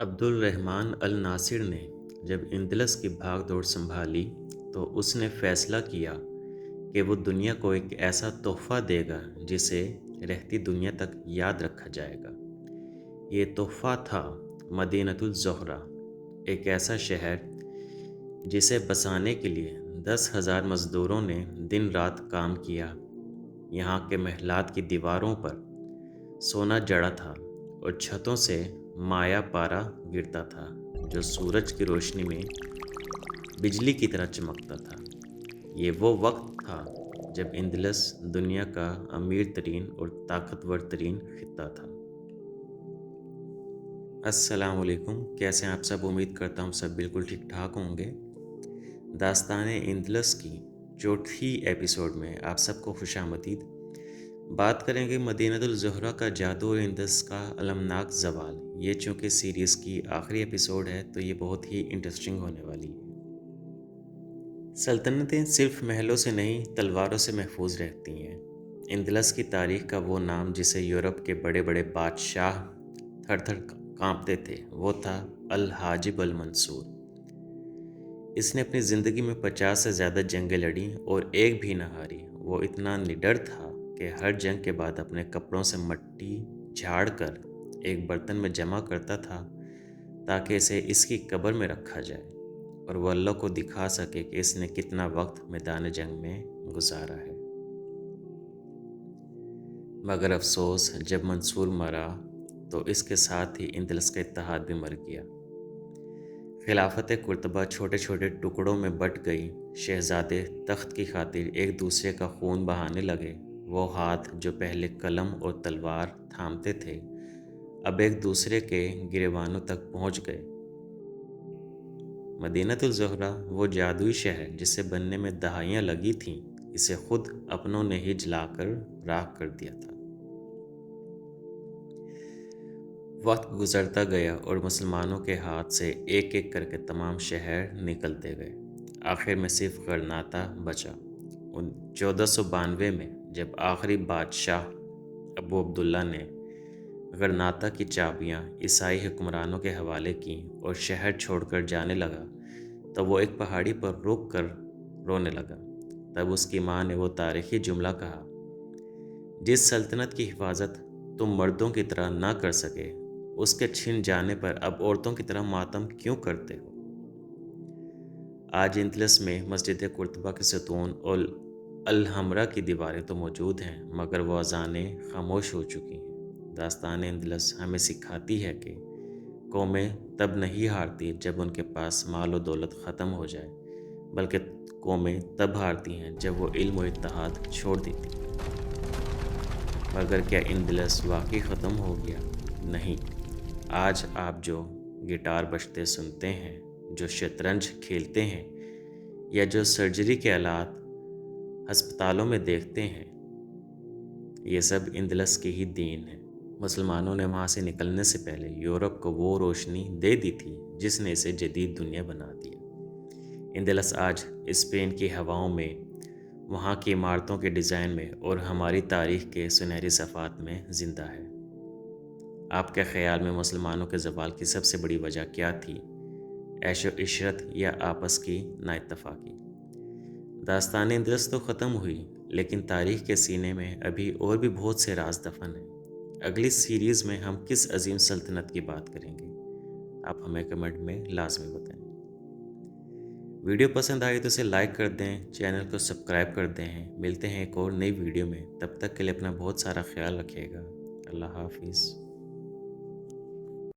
عبد الرحمن الناصر نے جب اندلس کی بھاگ دوڑ سنبھالی تو اس نے فیصلہ کیا کہ وہ دنیا کو ایک ایسا تحفہ دے گا جسے رہتی دنیا تک یاد رکھا جائے گا۔ یہ تحفہ تھا مدینۃ الزہرہ، ایک ایسا شہر جسے بسانے کے لیے 10,000 مزدوروں نے دن رات کام کیا۔ یہاں کے محلات کی دیواروں پر سونا جڑا تھا اور چھتوں سے مایا پارا گرتا تھا جو سورج کی روشنی میں بجلی کی طرح چمکتا تھا۔ یہ وہ وقت تھا جب اندلس دنیا کا امیر ترین اور طاقتور ترین خطہ تھا۔ السلام علیکم، کیسے ہیں آپ سب؟ امید کرتا ہوں سب بالکل ٹھیک ٹھاک ہوں گے۔ داستان اندلس کی چوتھی ایپیسوڈ میں آپ سب کو خوش آمدید۔ بات کریں گے مدینۃ الزہرہ کا جادو اور اندلس کا المناک زوال۔ یہ چونکہ سیریز کی آخری ایپیسوڈ ہے تو یہ بہت ہی انٹرسٹنگ ہونے والی ہے۔ سلطنتیں صرف محلوں سے نہیں تلواروں سے محفوظ رہتی ہیں۔ اندلس کی تاریخ کا وہ نام جسے یورپ کے بڑے بڑے بادشاہ تھر تھر کانپتے تھے وہ تھا الحاجب المنصور۔ اس نے اپنی زندگی میں 50 سے زیادہ جنگیں لڑیں اور ایک بھی نہ ہاری۔ وہ اتنا نڈر تھا کہ ہر جنگ کے بعد اپنے کپڑوں سے مٹی جھاڑ کر ایک برتن میں جمع کرتا تھا تاکہ اسے اس کی قبر میں رکھا جائے اور وہ اللہ کو دکھا سکے کہ اس نے کتنا وقت میدان جنگ میں گزارا ہے۔ مگر افسوس، جب منصور مرا تو اس کے ساتھ ہی اندلس کا اتحاد بھی مر گیا۔ خلافت قرطبہ چھوٹے چھوٹے ٹکڑوں میں بٹ گئی۔ شہزادے تخت کی خاطر ایک دوسرے کا خون بہانے لگے۔ وہ ہاتھ جو پہلے قلم اور تلوار تھامتے تھے اب ایک دوسرے کے گریبانوں تک پہنچ گئے۔ مدینۃ الزہرہ، وہ جادوئی شہر جسے بننے میں دہائیاں لگی تھیں، اسے خود اپنوں نے ہی جلا کر راکھ کر دیا تھا۔ وقت گزرتا گیا اور مسلمانوں کے ہاتھ سے ایک ایک کر کے تمام شہر نکلتے گئے۔ آخر میں صرف غرناطہ بچا۔ 1492 میں جب آخری بادشاہ ابو عبداللہ نے غرناطہ کی چابیاں عیسائی حکمرانوں کے حوالے کیں اور شہر چھوڑ کر جانے لگا تو وہ ایک پہاڑی پر رک کر رونے لگا۔ تب اس کی ماں نے وہ تاریخی جملہ کہا، جس سلطنت کی حفاظت تم مردوں کی طرح نہ کر سکے اس کے چھن جانے پر اب عورتوں کی طرح ماتم کیوں کرتے ہو؟ آج اندلس میں مسجد قرطبہ کے ستون اور الحمرا کی دیواریں تو موجود ہیں مگر وہ اذانیں خاموش ہو چکی ہیں۔ داستان اندلس ہمیں سکھاتی ہے کہ قومیں تب نہیں ہارتی جب ان کے پاس مال و دولت ختم ہو جائے، بلکہ قومیں تب ہارتی ہیں جب وہ علم و اتحاد چھوڑ دیتی ہیں۔ مگر کیا اندلس واقعی ختم ہو گیا؟ نہیں۔ آج آپ جو گٹار بجتے سنتے ہیں، جو شطرنج کھیلتے ہیں یا جو سرجری کے آلات ہسپتالوں میں دیکھتے ہیں، یہ سب اندلس کی ہی دین ہے۔ مسلمانوں نے وہاں سے نکلنے سے پہلے یورپ کو وہ روشنی دے دی تھی جس نے اسے جدید دنیا بنا دیا۔ اندلس آج اسپین کی ہواؤں میں، وہاں کی عمارتوں کے ڈیزائن میں اور ہماری تاریخ کے سنہری صفحات میں زندہ ہے۔ آپ کے خیال میں مسلمانوں کے زوال کی سب سے بڑی وجہ کیا تھی؟ عیش و عشرت یا آپس کی نا اتفاقی؟ داستان اندلس تو ختم ہوئی لیکن تاریخ کے سینے میں ابھی اور بھی بہت سے راز دفن ہیں۔ اگلی سیریز میں ہم کس عظیم سلطنت کی بات کریں گے؟ آپ ہمیں کمنٹ میں لازمی بتائیں۔ ویڈیو پسند آئی تو اسے لائک کر دیں، چینل کو سبسکرائب کر دیں۔ ملتے ہیں ایک اور نئی ویڈیو میں، تب تک کے لیے اپنا بہت سارا خیال رکھیے گا۔ اللہ حافظ۔